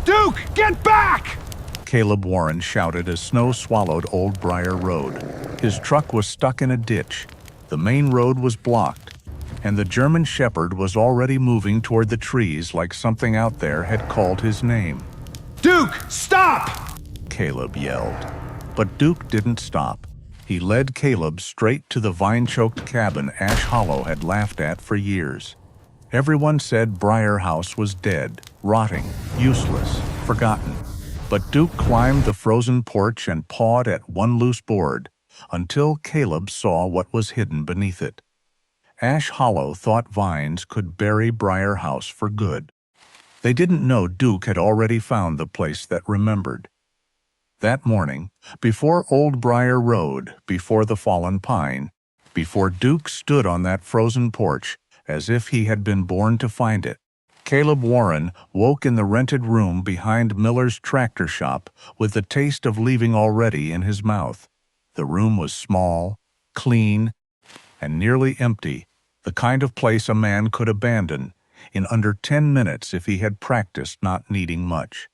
Duke, get back! Caleb Warren shouted as snow swallowed Old Briar Road. His truck was stuck in a ditch. The main road was blocked, and the German Shepherd was already moving toward the trees like something out there had called his name. Duke, stop! Caleb yelled. But Duke didn't stop. He led Caleb straight to the vine-choked cabin Ash Hollow had laughed at for years. Everyone said Briar House was dead, rotting, useless, forgotten. But Duke climbed the frozen porch and pawed at one loose board until Caleb saw what was hidden beneath it. Ash Hollow thought vines could bury Briar House for good. They didn't know Duke had already found the place that remembered. That morning, before Old Briar Road, before the fallen pine, before Duke stood on that frozen porch as if he had been born to find it, Caleb Warren woke in the rented room behind Miller's tractor shop with the taste of leaving already in his mouth. The room was small, clean, and nearly empty, the kind of place a man could abandon in under 10 minutes if he had practiced not needing much.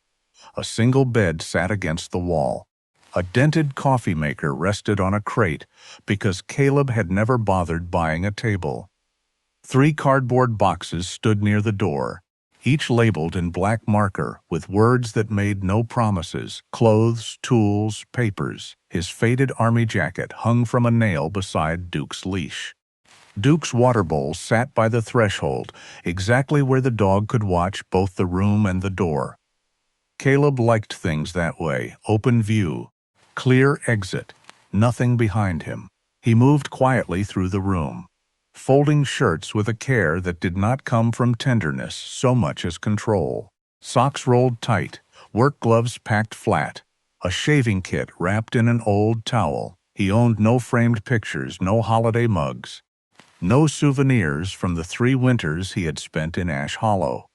A single bed sat against the wall. A dented coffee maker rested on a crate because Caleb had never bothered buying a table. 3 cardboard boxes stood near the door, each labeled in black marker with words that made no promises: clothes, tools, papers. His faded army jacket hung from a nail beside Duke's leash. Duke's water bowl sat by the threshold, exactly where the dog could watch both the room and the door. Caleb liked things that way: open view, clear exit, nothing behind him. He moved quietly through the room, folding shirts with a care that did not come from tenderness so much as control. Socks rolled tight, work gloves packed flat, a shaving kit wrapped in an old towel. He owned no framed pictures, no holiday mugs, no souvenirs from the 3 winters he had spent in Ash Hollow.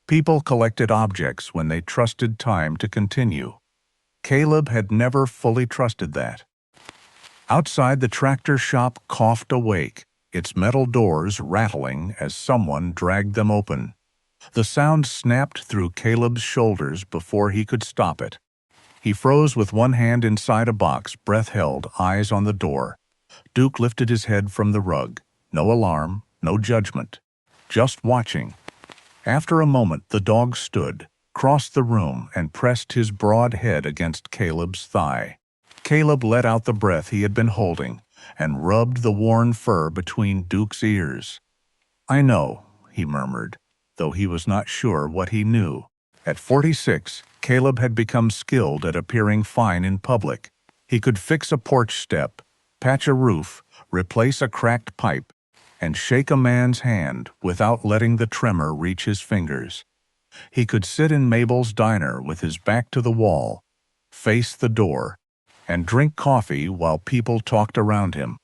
People collected objects when they trusted time to continue. Caleb had never fully trusted that. Outside, the tractor shop coughed awake, its metal doors rattling as someone dragged them open. The sound snapped through Caleb's shoulders before he could stop it. He froze with one hand inside a box, breath held, eyes on the door. Duke lifted his head from the rug. No alarm, no judgment, just watching. After a moment, the dog stood, crossed the room, and pressed his broad head against Caleb's thigh. Caleb let out the breath he had been holding and rubbed the worn fur between Duke's ears. "I know," he murmured, though he was not sure what he knew. At 46, Caleb had become skilled at appearing fine in public. He could fix a porch step, patch a roof, replace a cracked pipe, and shake a man's hand without letting the tremor reach his fingers. He could sit in Mabel's diner with his back to the wall, face the door, and drink coffee while people talked around him.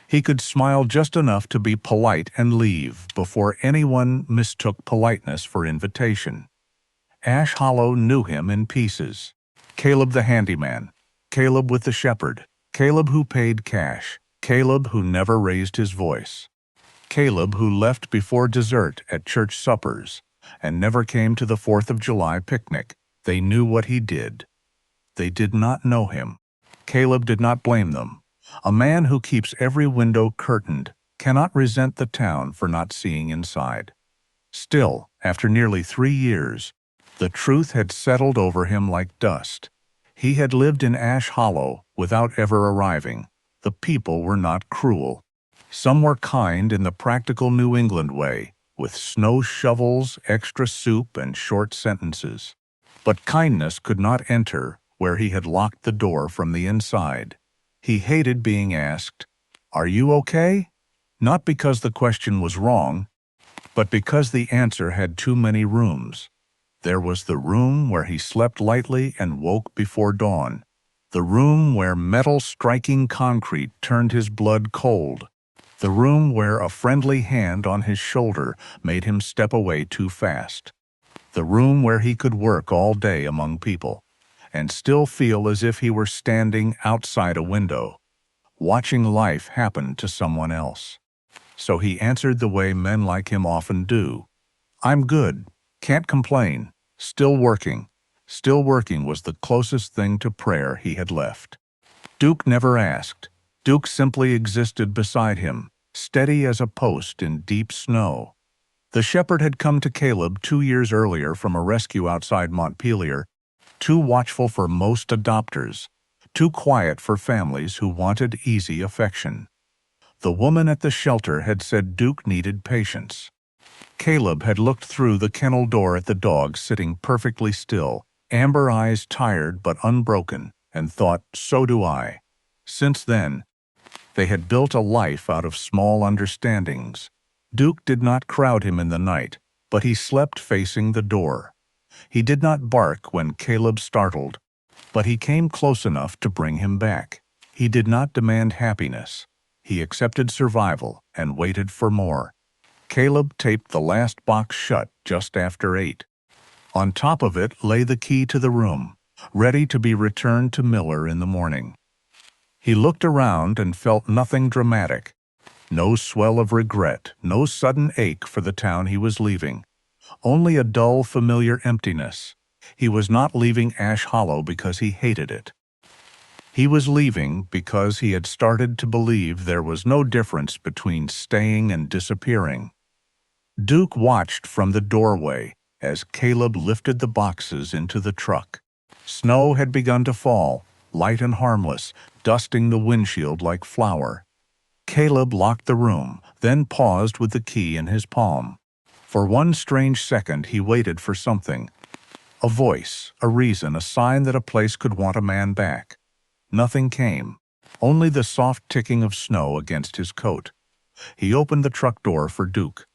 He could smile just enough to be polite and leave before anyone mistook politeness for invitation. Ash Hollow knew him in pieces. Caleb the handyman, Caleb with the shepherd, Caleb who paid cash, Caleb who never raised his voice, Caleb who left before dessert at church suppers and never came to the 4th of July picnic. They knew what he did. They did not know him. Caleb did not blame them. A man who keeps every window curtained cannot resent the town for not seeing inside. Still, after nearly 3 years, the truth had settled over him like dust. He had lived in Ash Hollow without ever arriving. The people were not cruel. Some were kind in the practical New England way, with snow shovels, extra soup, and short sentences. But kindness could not enter where he had locked the door from the inside. He hated being asked, "Are you okay?" Not because the question was wrong, but because the answer had too many rooms. There was the room where he slept lightly and woke before dawn, the room where metal striking concrete turned his blood cold, the room where a friendly hand on his shoulder made him step away too fast, the room where he could work all day among people and still feel as if he were standing outside a window, watching life happen to someone else. So he answered the way men like him often do. "I'm good, can't complain, still working, Still working was the closest thing to prayer he had left. Duke never asked. Duke simply existed beside him, steady as a post in deep snow. The shepherd had come to Caleb 2 years earlier from a rescue outside Montpelier, too watchful for most adopters, too quiet for families who wanted easy affection. The woman at the shelter had said Duke needed patience. Caleb had looked through the kennel door at the dog sitting perfectly still, amber eyes tired but unbroken, and thought, so do I. Since then, they had built a life out of small understandings. Duke did not crowd him in the night, but he slept facing the door. He did not bark when Caleb startled, but he came close enough to bring him back. He did not demand happiness. He accepted survival and waited for more. Caleb taped the last box shut just after 8. On top of it lay the key to the room, ready to be returned to Miller in the morning. He looked around and felt nothing dramatic. No swell of regret, no sudden ache for the town he was leaving. Only a dull, familiar emptiness. He was not leaving Ash Hollow because he hated it. He was leaving because he had started to believe there was no difference between staying and disappearing. Duke watched from the doorway as Caleb lifted the boxes into the truck. Snow had begun to fall, light and harmless, dusting the windshield like flour. Caleb locked the room, then paused with the key in his palm. For one strange second he waited for something. A voice, a reason, a sign that a place could want a man back. Nothing came, only the soft ticking of snow against his coat. He opened the truck door for Duke.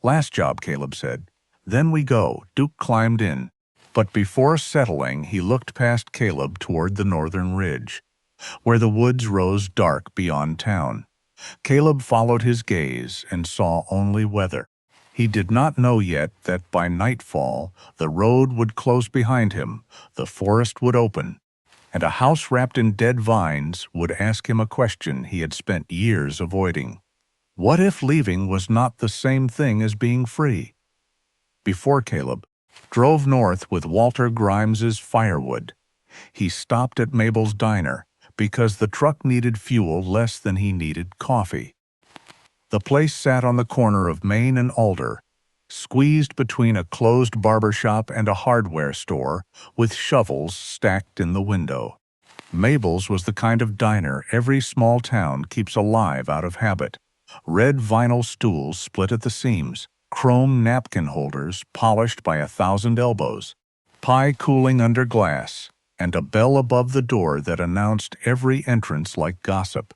"Last job," Caleb said. "Then we go." Duke climbed in, but before settling he looked past Caleb toward the northern ridge, where the woods rose dark beyond town. Caleb followed his gaze and saw only weather. He did not know yet that by nightfall the road would close behind him, the forest would open, and a house wrapped in dead vines would ask him a question he had spent years avoiding. What if leaving was not the same thing as being free? Before Caleb drove north with Walter Grimes's firewood, he stopped at Mabel's diner because the truck needed fuel less than he needed coffee. The place sat on the corner of Main and Alder, squeezed between a closed barber shop and a hardware store with shovels stacked in the window. Mabel's was the kind of diner every small town keeps alive out of habit. Red vinyl stools split at the seams, chrome napkin holders polished by 1,000 elbows, pie cooling under glass, and a bell above the door that announced every entrance like gossip.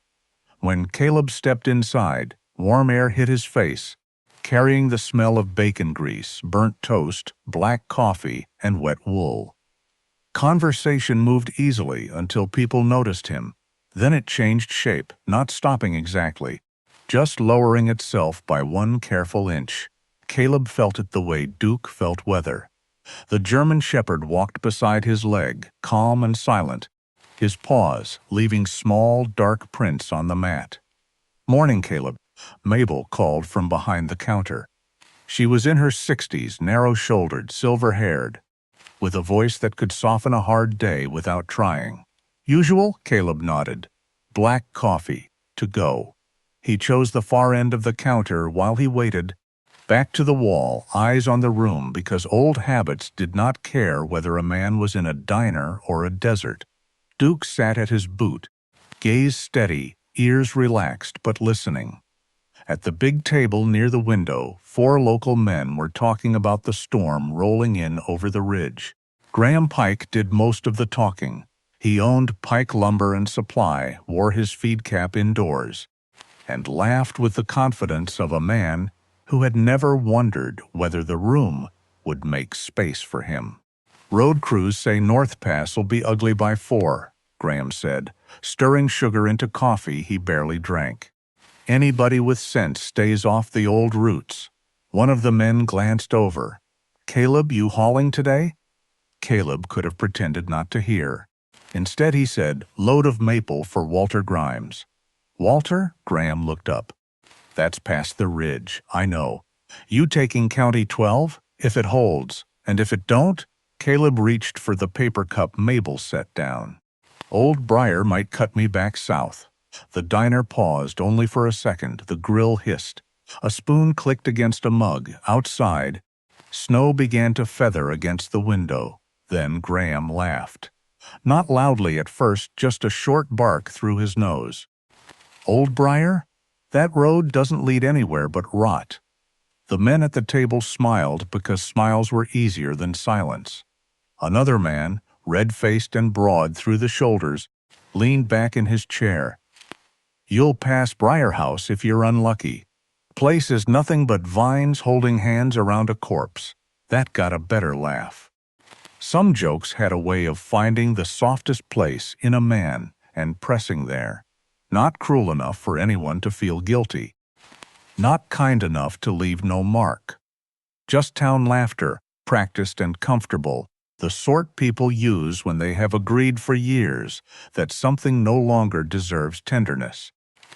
When Caleb stepped inside, warm air hit his face, carrying the smell of bacon grease, burnt toast, black coffee, and wet wool. Conversation moved easily until people noticed him. Then it changed shape, not stopping exactly, just lowering itself by one careful inch. Caleb felt it the way Duke felt weather. The German shepherd walked beside his leg, calm and silent, his paws leaving small, dark prints on the mat. "Morning, Caleb," Mabel called from behind the counter. She was in her 60s, narrow-shouldered, silver-haired, with a voice that could soften a hard day without trying. "Usual?" Caleb nodded. "Black coffee. To go." He chose the far end of the counter while he waited, back to the wall, eyes on the room, because old habits did not care whether a man was in a diner or a desert. Duke sat at his boot, gaze steady, ears relaxed but listening. At the big table near the window, 4 local men were talking about the storm rolling in over the ridge. Graham Pike did most of the talking. He owned Pike Lumber and Supply, wore his feed cap indoors, and laughed with the confidence of a man who had never wondered whether the room would make space for him. "Road crews say North Pass will be ugly by 4, Graham said, stirring sugar into coffee he barely drank. "Anybody with sense stays off the old routes." One of the men glanced over. "Caleb, you hauling today?" Caleb could have pretended not to hear. Instead he said, "Load of maple for Walter Grimes." "Walter?" Graham looked up. "That's past the ridge, I know. You taking County 12? If it holds. And if it don't?" Caleb reached for the paper cup Mabel set down. Old Briar might cut me back south. The diner paused only for a second. The grill hissed. A spoon clicked against a mug. Outside, snow began to feather against the window. Then Graham laughed. Not loudly at first, just a short bark through his nose. Old Briar? That road doesn't lead anywhere but rot. The men at the table smiled because smiles were easier than silence. Another man, red-faced and broad through the shoulders, leaned back in his chair. You'll pass Briar House if you're unlucky. Place is nothing but vines holding hands around a corpse. That got a better laugh. Some jokes had a way of finding the softest place in a man and pressing there. Not cruel enough for anyone to feel guilty. Not kind enough to leave no mark. Just town laughter, practiced and comfortable, the sort people use when they have agreed for years that something no longer deserves tenderness.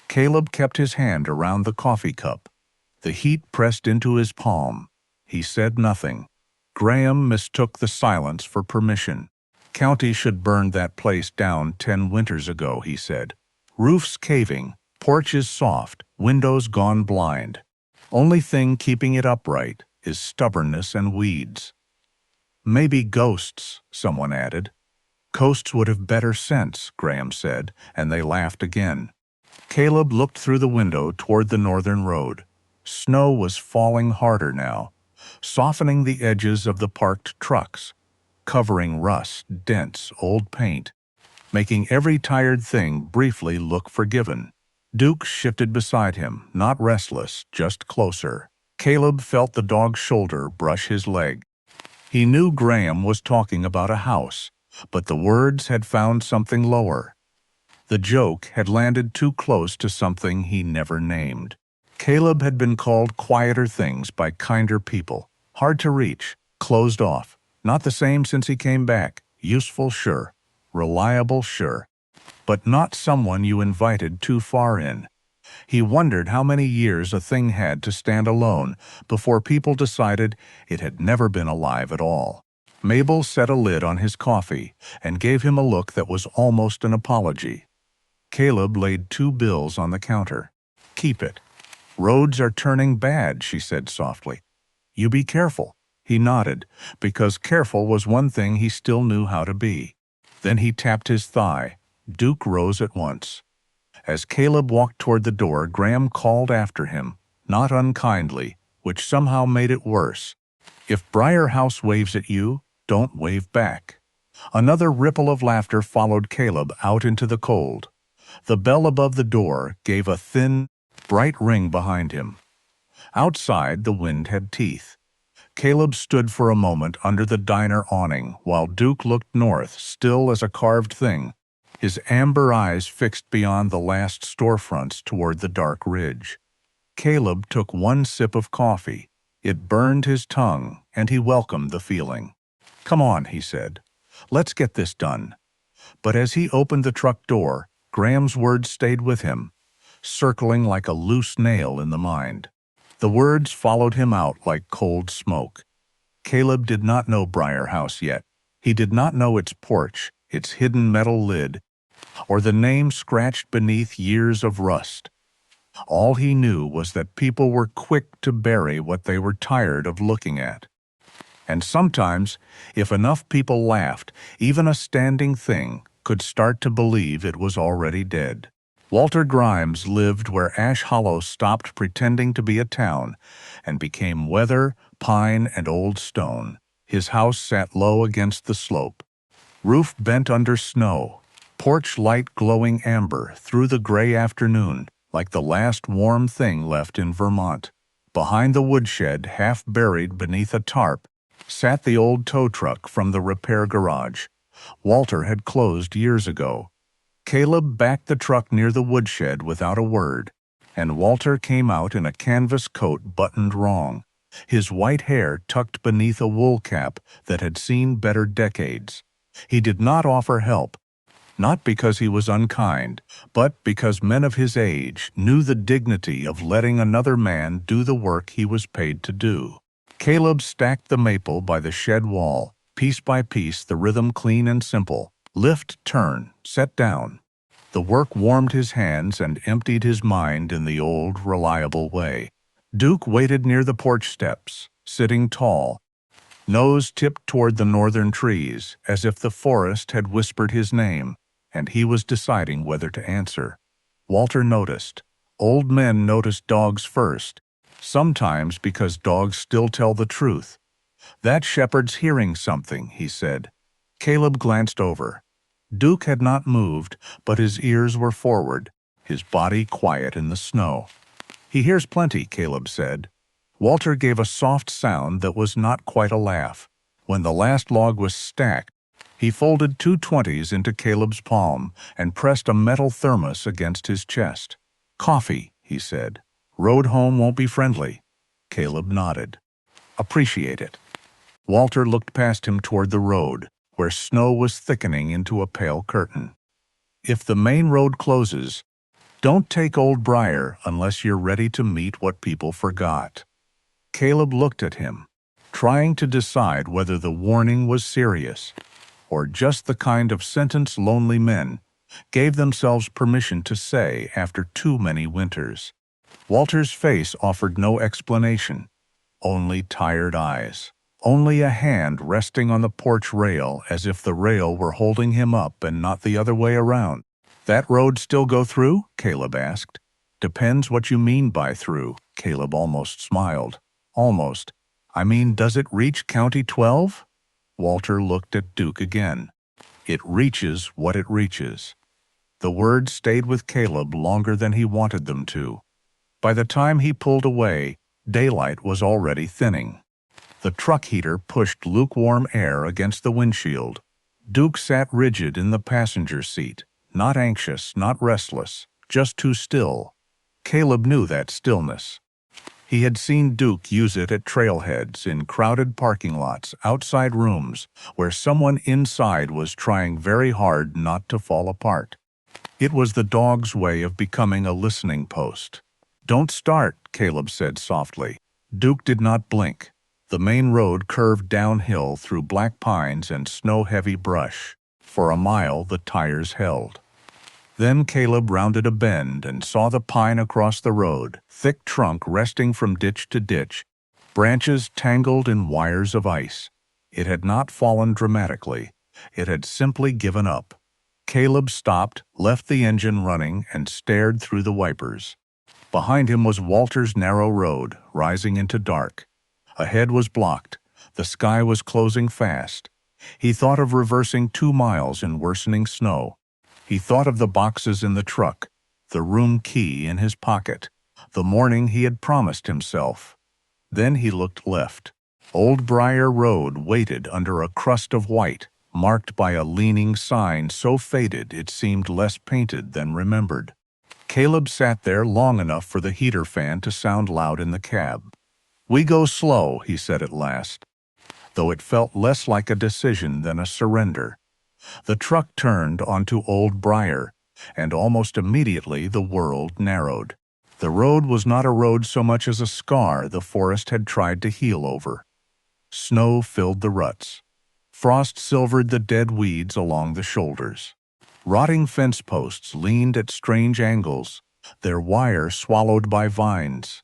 Caleb kept his hand around the coffee cup. The heat pressed into his palm. He said nothing. Graham mistook the silence for permission. County should burn that place down 10 winters ago, he said. Roofs caving, porches soft, windows gone blind. Only thing keeping it upright is stubbornness and weeds. Maybe ghosts, someone added. Ghosts would have better sense, Graham said, and they laughed again. Caleb looked through the window toward the northern road. Snow was falling harder now, softening the edges of the parked trucks, covering rust, dents, old paint, making every tired thing briefly look forgiven. Duke shifted beside him, not restless, just closer. Caleb felt the dog's shoulder brush his leg. He knew Graham was talking about a house, but the words had found something lower. The joke had landed too close to something he never named. Caleb had been called quieter things by kinder people. Hard to reach, closed off. Not the same since he came back. Useful, sure. Reliable, sure. But not someone you invited too far in. He wondered how many years a thing had to stand alone before people decided it had never been alive at all. Mabel set a lid on his coffee and gave him a look that was almost an apology. Caleb laid 2 bills on the counter. Keep it. Roads are turning bad, she said softly. You be careful. He nodded, because careful was one thing he still knew how to be. Then he tapped his thigh. Duke rose at once. As Caleb walked toward the door, Graham called after him, not unkindly, which somehow made it worse. If Briar House waves at you, don't wave back. Another ripple of laughter followed Caleb out into the cold. The bell above the door gave a thin, bright ring behind him. Outside, the wind had teeth. Caleb stood for a moment under the diner awning while Duke looked north, still as a carved thing, his amber eyes fixed beyond the last storefronts toward the dark ridge. Caleb took one sip of coffee. It burned his tongue, and he welcomed the feeling. Come on, he said. Let's get this done. But as he opened the truck door, Graham's words stayed with him, circling like a loose nail in the mind. The words followed him out like cold smoke. Caleb did not know Briar House yet. He did not know its porch, its hidden metal lid, or the name scratched beneath years of rust. All he knew was that people were quick to bury what they were tired of looking at. And sometimes, if enough people laughed, even a standing thing could start to believe it was already dead. Walter Grimes lived where Ash Hollow stopped pretending to be a town and became weather, pine, and old stone. His house sat low against the slope. Roof bent under snow, porch light glowing amber through the gray afternoon, like the last warm thing left in Vermont. Behind the woodshed, half buried beneath a tarp, sat the old tow truck from the repair garage. Walter had closed years ago. Caleb backed the truck near the woodshed without a word, and Walter came out in a canvas coat buttoned wrong, his white hair tucked beneath a wool cap that had seen better decades. He did not offer help, not because he was unkind, but because men of his age knew the dignity of letting another man do the work he was paid to do. Caleb stacked the maple by the shed wall, Piece by piece, the rhythm clean and simple. Lift, turn, set down. The work warmed his hands and emptied his mind in the old, reliable way. Duke waited near the porch steps, sitting tall, nose tipped toward the northern trees, as if the forest had whispered his name, and he was deciding whether to answer. Walter noticed. Old men noticed dogs first, sometimes because dogs still tell the truth. "That shepherd's hearing something," he said. Caleb glanced over. Duke had not moved, but his ears were forward, his body quiet in the snow. "He hears plenty," Caleb said. Walter gave a soft sound that was not quite a laugh. When the last log was stacked, he folded 2 20s into Caleb's palm and pressed a metal thermos against his chest. "Coffee," he said. "Road home won't be friendly." Caleb nodded. "Appreciate it." Walter looked past him toward the road, where snow was thickening into a pale curtain. "If the main road closes, don't take Old Briar unless you're ready to meet what people forgot." Caleb looked at him, trying to decide whether the warning was serious, or just the kind of sentence lonely men gave themselves permission to say after too many winters. Walter's face offered no explanation, only tired eyes. Only a hand resting on the porch rail as if the rail were holding him up and not the other way around. "That road still go through?" Caleb asked. "Depends what you mean by through." Caleb almost smiled. "Almost. I mean, does it reach County 12? Walter looked at Duke again. "It reaches what it reaches." The words stayed with Caleb longer than he wanted them to. By the time he pulled away, daylight was already thinning. The truck heater pushed lukewarm air against the windshield. Duke sat rigid in the passenger seat, not anxious, not restless, just too still. Caleb knew that stillness. He had seen Duke use it at trailheads, in crowded parking lots, outside rooms, where someone inside was trying very hard not to fall apart. It was the dog's way of becoming a listening post. "Don't start," Caleb said softly. Duke did not blink. The main road curved downhill through black pines and snow-heavy brush. For a mile, the tires held. Then Caleb rounded a bend and saw the pine across the road, thick trunk resting from ditch to ditch, branches tangled in wires of ice. It had not fallen dramatically. It had simply given up. Caleb stopped, left the engine running, and stared through the wipers. Behind him was Walter's narrow road, rising into dark. Ahead was blocked. The sky was closing fast. He thought of reversing 2 miles in worsening snow. He thought of the boxes in the truck, the room key in his pocket, the morning he had promised himself. Then he looked left. Old Briar Road waited under a crust of white, marked by a leaning sign so faded it seemed less painted than remembered. Caleb sat there long enough for the heater fan to sound loud in the cab. "We go slow," he said at last, though it felt less like a decision than a surrender. The truck turned onto Old Briar, and almost immediately the world narrowed. The road was not a road so much as a scar the forest had tried to heal over. Snow filled the ruts. Frost silvered the dead weeds along the shoulders. Rotting fence posts leaned at strange angles, their wire swallowed by vines.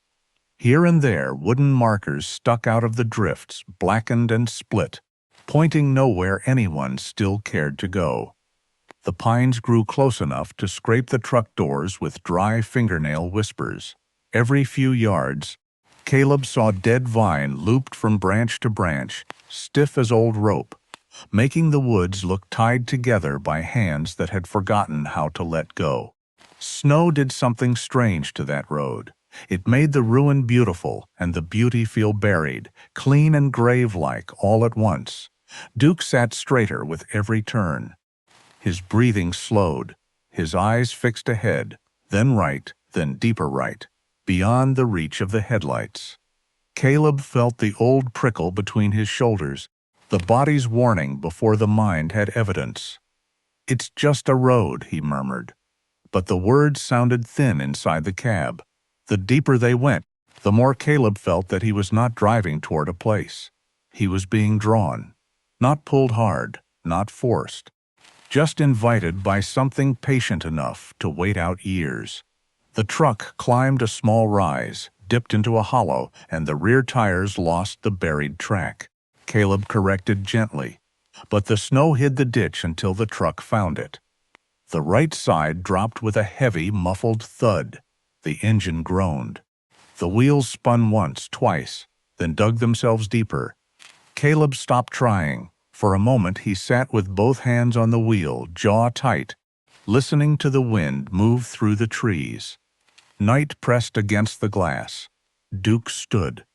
Here and there, wooden markers stuck out of the drifts, blackened and split, pointing nowhere anyone still cared to go. The pines grew close enough to scrape the truck doors with dry fingernail whispers. Every few yards, Caleb saw dead vine looped from branch to branch, stiff as old rope, making the woods look tied together by hands that had forgotten how to let go. Snow did something strange to that road. It made the ruin beautiful and the beauty feel buried, clean and grave-like all at once. Duke sat straighter with every turn. His breathing slowed, his eyes fixed ahead, then right, then deeper right, beyond the reach of the headlights. Caleb felt the old prickle between his shoulders, the body's warning before the mind had evidence. "It's just a road," he murmured. But the words sounded thin inside the cab. The deeper they went, the more Caleb felt that he was not driving toward a place. He was being drawn. Not pulled hard, not forced. Just invited by something patient enough to wait out years. The truck climbed a small rise, dipped into a hollow, and the rear tires lost the buried track. Caleb corrected gently, but the snow hid the ditch until the truck found it. The right side dropped with a heavy, muffled thud. The engine groaned. The wheels spun once, twice, then dug themselves deeper. Caleb stopped trying. For a moment he sat with both hands on the wheel, jaw tight, listening to the wind move through the trees. Night pressed against the glass. Duke stood.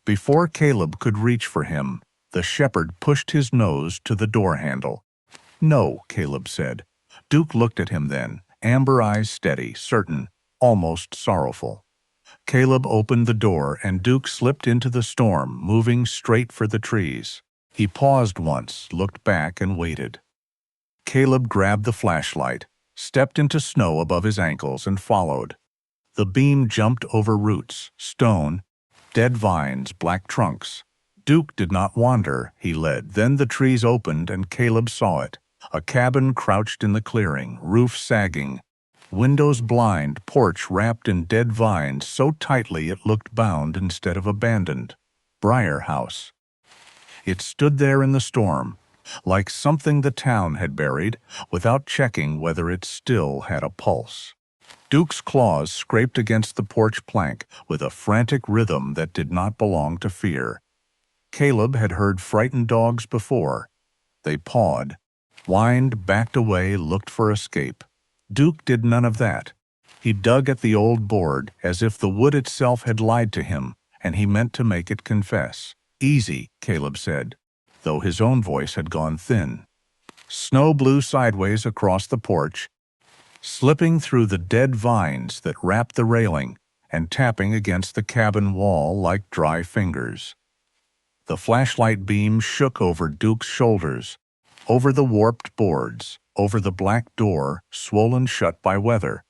Before Caleb could reach for him, the shepherd pushed his nose to the door handle. "No," Caleb said. Duke looked at him then, amber eyes steady, certain, almost sorrowful. Caleb opened the door and Duke slipped into the storm, moving straight for the trees. He paused once, looked back, and waited. Caleb grabbed the flashlight, stepped into snow above his ankles, and followed. The beam jumped over roots, stone, dead vines, black trunks. Duke did not wander, he led. Then the trees opened and Caleb saw it. A cabin crouched in the clearing, roof sagging, windows blind, porch wrapped in dead vines so tightly it looked bound instead of abandoned. Briar House. It stood there in the storm, like something the town had buried, without checking whether it still had a pulse. Duke's claws scraped against the porch plank with a frantic rhythm that did not belong to fear. Caleb had heard frightened dogs before. They pawed, whined, backed away, looked for escape. Duke did none of that. He dug at the old board as if the wood itself had lied to him, and he meant to make it confess. "Easy," Caleb said, though his own voice had gone thin. Snow blew sideways across the porch, slipping through the dead vines that wrapped the railing and tapping against the cabin wall like dry fingers. The flashlight beam shook over Duke's shoulders, over the warped boards, over the black door, swollen shut by weather.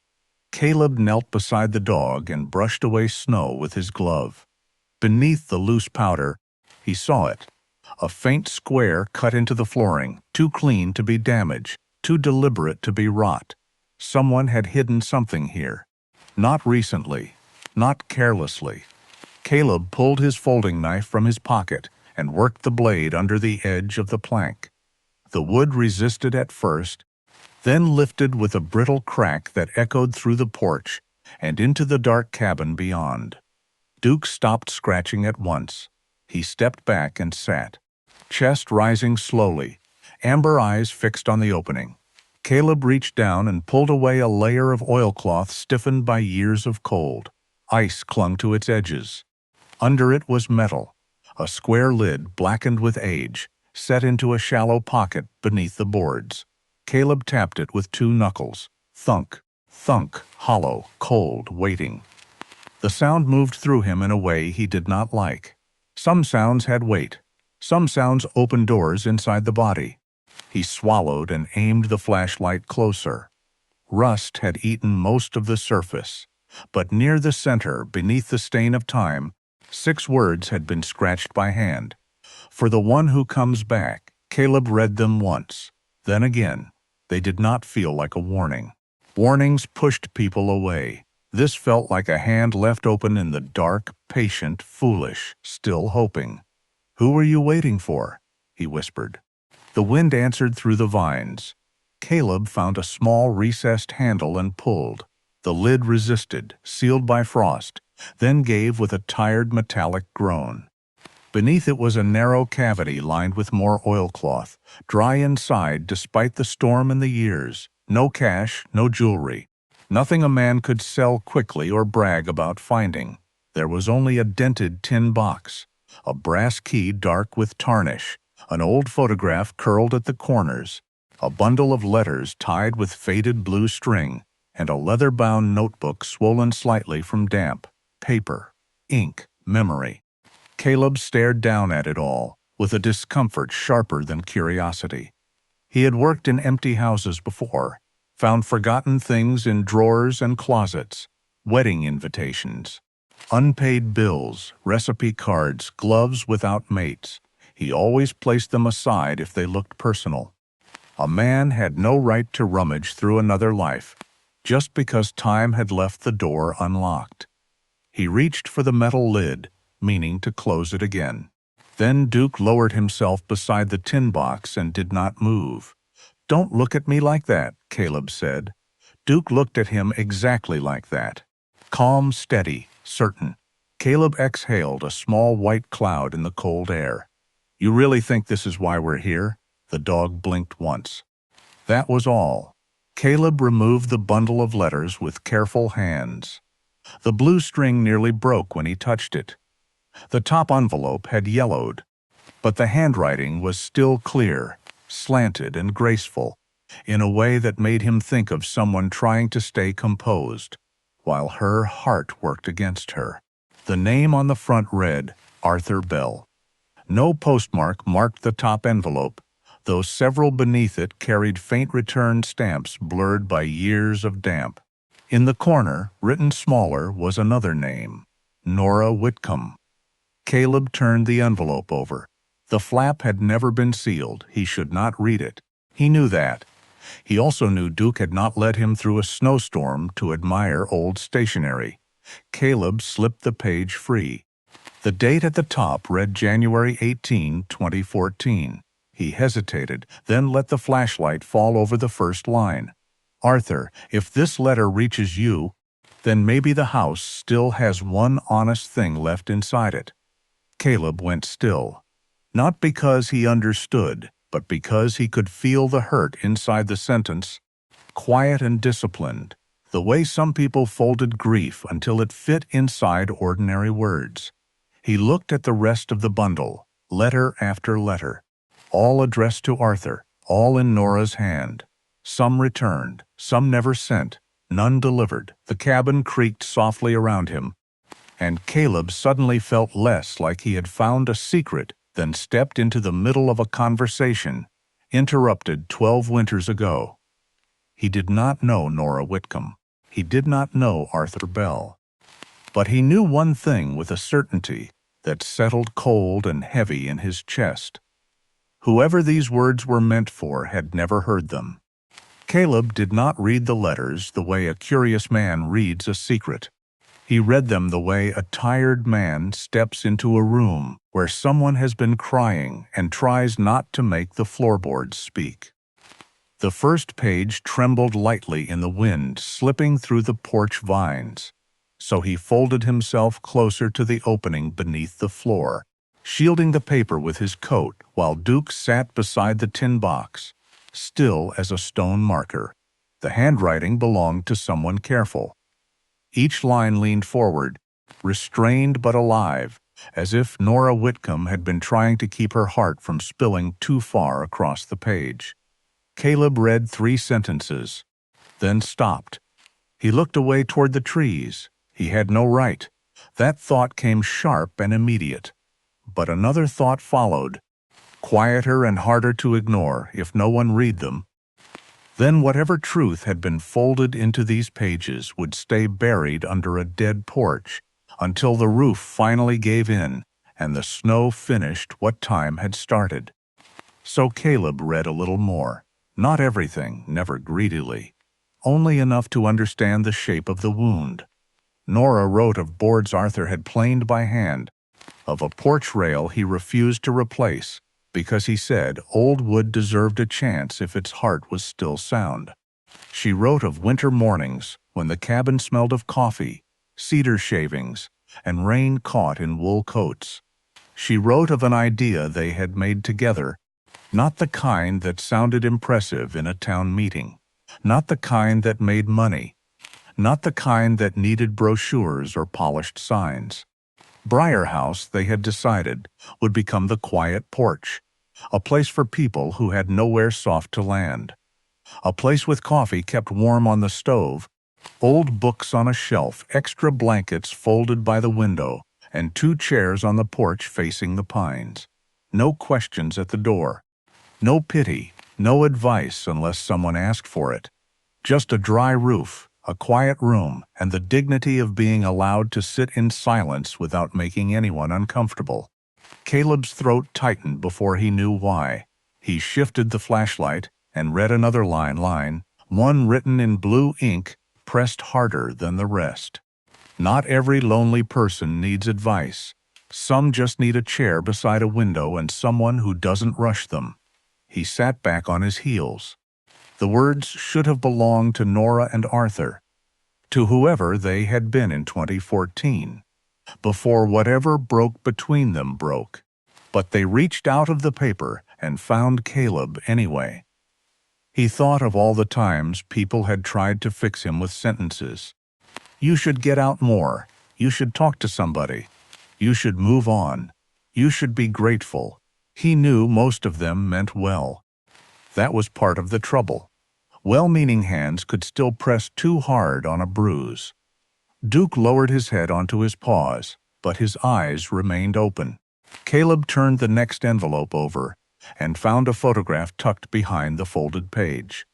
Caleb knelt beside the dog and brushed away snow with his glove. Beneath the loose powder, he saw it. A faint square cut into the flooring, too clean to be damaged, too deliberate to be rot. Someone had hidden something here. Not recently, not carelessly. Caleb pulled his folding knife from his pocket and worked the blade under the edge of the plank. The wood resisted at first, then lifted with a brittle crack that echoed through the porch and into the dark cabin beyond. Duke stopped scratching at once. He stepped back and sat, chest rising slowly, amber eyes fixed on the opening. Caleb reached down and pulled away a layer of oilcloth stiffened by years of cold. Ice clung to its edges. Under it was metal, a square lid blackened with age, set into a shallow pocket beneath the boards. Caleb tapped it with two knuckles. Thunk, thunk, hollow, cold, waiting. The sound moved through him in a way he did not like. Some sounds had weight. Some sounds opened doors inside the body. He swallowed and aimed the flashlight closer. Rust had eaten most of the surface, but near the center, beneath the stain of time, 6 words had been scratched by hand. "For the one who comes back." Caleb read them once, then again. They did not feel like a warning. Warnings pushed people away. This felt like a hand left open in the dark, patient, foolish, still hoping. "Who are you waiting for?" he whispered. The wind answered through the vines. Caleb found a small recessed handle and pulled. The lid resisted, sealed by frost, then gave with a tired metallic groan. Beneath it was a narrow cavity lined with more oilcloth, dry inside despite the storm and the years. No cash, no jewelry. Nothing a man could sell quickly or brag about finding. There was only a dented tin box, a brass key dark with tarnish, an old photograph curled at the corners, a bundle of letters tied with faded blue string, and a leather-bound notebook swollen slightly from damp. Paper, ink, memory. Caleb stared down at it all, with a discomfort sharper than curiosity. He had worked in empty houses before, found forgotten things in drawers and closets, wedding invitations, unpaid bills, recipe cards, gloves without mates. He always placed them aside if they looked personal. A man had no right to rummage through another life, just because time had left the door unlocked. He reached for the metal lid, meaning to close it again. Then Duke lowered himself beside the tin box and did not move. "Don't look at me like that," Caleb said. Duke looked at him exactly like that. Calm, steady, certain. Caleb exhaled a small white cloud in the cold air. "You really think this is why we're here?" The dog blinked once. That was all. Caleb removed the bundle of letters with careful hands. The blue string nearly broke when he touched it. The top envelope had yellowed, but the handwriting was still clear, slanted and graceful, in a way that made him think of someone trying to stay composed, while her heart worked against her. The name on the front read, Arthur Bell. No postmark marked the top envelope, though several beneath it carried faint return stamps blurred by years of damp. In the corner, written smaller, was another name, Nora Whitcomb. Caleb turned the envelope over. The flap had never been sealed. He should not read it. He knew that. He also knew Duke had not led him through a snowstorm to admire old stationery. Caleb slipped the page free. The date at the top read January 18, 2014. He hesitated, then let the flashlight fall over the first line. "Arthur, if this letter reaches you, then maybe the house still has one honest thing left inside it." Caleb went still. Not because he understood, but because he could feel the hurt inside the sentence. Quiet and disciplined, the way some people folded grief until it fit inside ordinary words. He looked at the rest of the bundle, letter after letter, all addressed to Arthur, all in Nora's hand. Some returned, some never sent, none delivered. The cabin creaked softly around him, and Caleb suddenly felt less like he had found a secret than stepped into the middle of a conversation, interrupted 12 winters ago. He did not know Nora Whitcomb. He did not know Arthur Bell. But he knew one thing with a certainty that settled cold and heavy in his chest. Whoever these words were meant for had never heard them. Caleb did not read the letters the way a curious man reads a secret. He read them the way a tired man steps into a room where someone has been crying and tries not to make the floorboards speak. The first page trembled lightly in the wind, slipping through the porch vines. So he folded himself closer to the opening beneath the floor, shielding the paper with his coat while Duke sat beside the tin box, still as a stone marker. The handwriting belonged to someone careful. Each line leaned forward, restrained but alive, as if Nora Whitcomb had been trying to keep her heart from spilling too far across the page. Caleb read 3 sentences, then stopped. He looked away toward the trees. He had no right. That thought came sharp and immediate. But another thought followed, quieter and harder to ignore if no one read them. Then whatever truth had been folded into these pages would stay buried under a dead porch until the roof finally gave in and the snow finished what time had started. So Caleb read a little more. Not everything, never greedily. Only enough to understand the shape of the wound. Nora wrote of boards Arthur had planed by hand, of a porch rail he refused to replace, because he said old wood deserved a chance if its heart was still sound. She wrote of winter mornings when the cabin smelled of coffee, cedar shavings, and rain caught in wool coats. She wrote of an idea they had made together, not the kind that sounded impressive in a town meeting, not the kind that made money, not the kind that needed brochures or polished signs. Briar House, they had decided, would become the Quiet Porch, a place for people who had nowhere soft to land, a place with coffee kept warm on the stove, old books on a shelf, extra blankets folded by the window, and 2 chairs on the porch facing the pines. No questions at the door. No pity, no advice unless someone asked for it. Just a dry roof, a quiet room, and the dignity of being allowed to sit in silence without making anyone uncomfortable. Caleb's throat tightened before he knew why. He shifted the flashlight and read another line, one written in blue ink, pressed harder than the rest. Not every lonely person needs advice. Some just need a chair beside a window and someone who doesn't rush them. He sat back on his heels. The words should have belonged to Nora and Arthur, to whoever they had been in 2014, before whatever broke between them broke. But they reached out of the paper and found Caleb anyway. He thought of all the times people had tried to fix him with sentences. You should get out more. You should talk to somebody. You should move on. You should be grateful. He knew most of them meant well. That was part of the trouble. Well-meaning hands could still press too hard on a bruise. Duke lowered his head onto his paws, but his eyes remained open. Caleb turned the next envelope over and found a photograph tucked behind the folded page.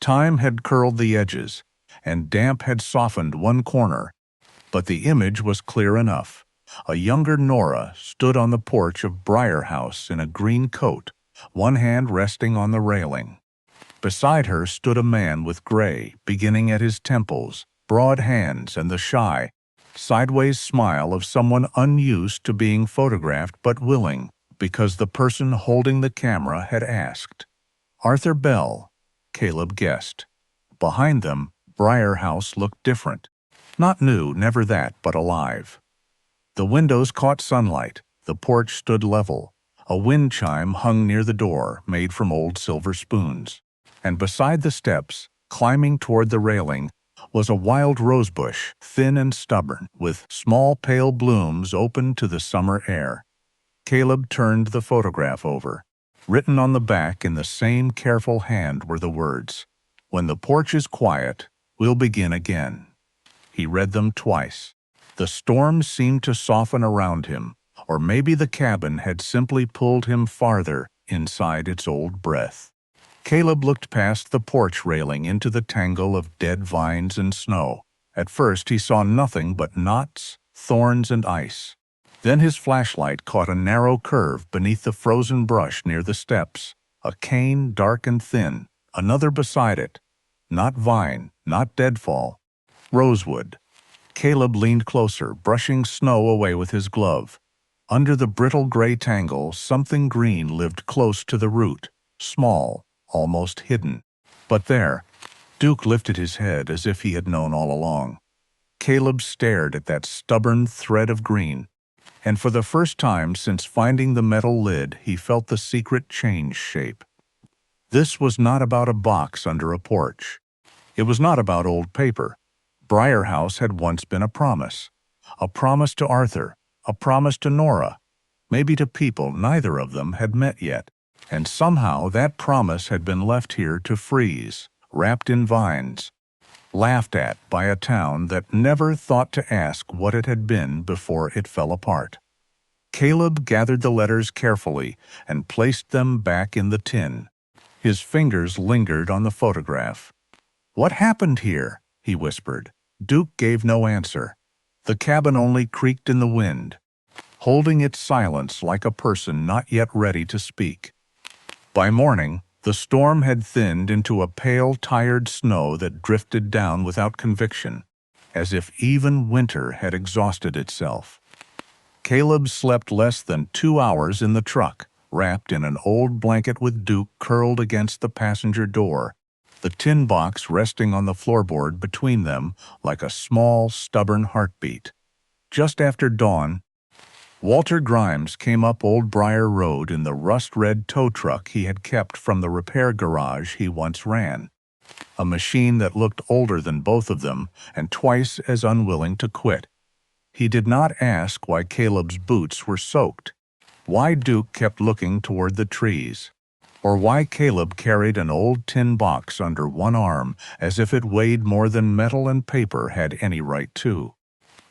Time had curled the edges, and damp had softened one corner, but the image was clear enough. A younger Nora stood on the porch of Briar House in a green coat, one hand resting on the railing. Beside her stood a man with gray beginning at his temples, broad hands, and the shy, sideways smile of someone unused to being photographed but willing, because the person holding the camera had asked. Arthur Bell, Caleb guessed. Behind them, Briar House looked different. Not new, never that, but alive. The windows caught sunlight. The porch stood level. A wind chime hung near the door, made from old silver spoons. And beside the steps, climbing toward the railing, was a wild rosebush, thin and stubborn, with small pale blooms open to the summer air. Caleb turned the photograph over. Written on the back in the same careful hand were the words, "When the porch is quiet, we'll begin again." He read them twice. The storm seemed to soften around him, or maybe the cabin had simply pulled him farther inside its old breath. Caleb looked past the porch railing into the tangle of dead vines and snow. At first he saw nothing but knots, thorns, and ice. Then his flashlight caught a narrow curve beneath the frozen brush near the steps, a cane dark and thin, another beside it. Not vine, not deadfall. Rosewood. Caleb leaned closer, brushing snow away with his glove. Under the brittle gray tangle, something green lived close to the root, small, almost hidden. But there, Duke lifted his head as if he had known all along. Caleb stared at that stubborn thread of green, and for the first time since finding the metal lid, he felt the secret change shape. This was not about a box under a porch. It was not about old paper. Briar House had once been a promise to Arthur, a promise to Nora, maybe to people neither of them had met yet. And somehow that promise had been left here to freeze, wrapped in vines, laughed at by a town that never thought to ask what it had been before it fell apart. Caleb gathered the letters carefully and placed them back in the tin. His fingers lingered on the photograph. "What happened here?" he whispered. Duke gave no answer. The cabin only creaked in the wind, holding its silence like a person not yet ready to speak. By morning, the storm had thinned into a pale, tired snow that drifted down without conviction, as if even winter had exhausted itself. Caleb slept less than 2 hours in the truck, wrapped in an old blanket with Duke curled against the passenger door, the tin box resting on the floorboard between them like a small, stubborn heartbeat. Just after dawn, Walter Grimes came up Old Briar Road in the rust-red tow truck he had kept from the repair garage he once ran, a machine that looked older than both of them and twice as unwilling to quit. He did not ask why Caleb's boots were soaked, why Duke kept looking toward the trees, or why Caleb carried an old tin box under one arm as if it weighed more than metal and paper had any right to.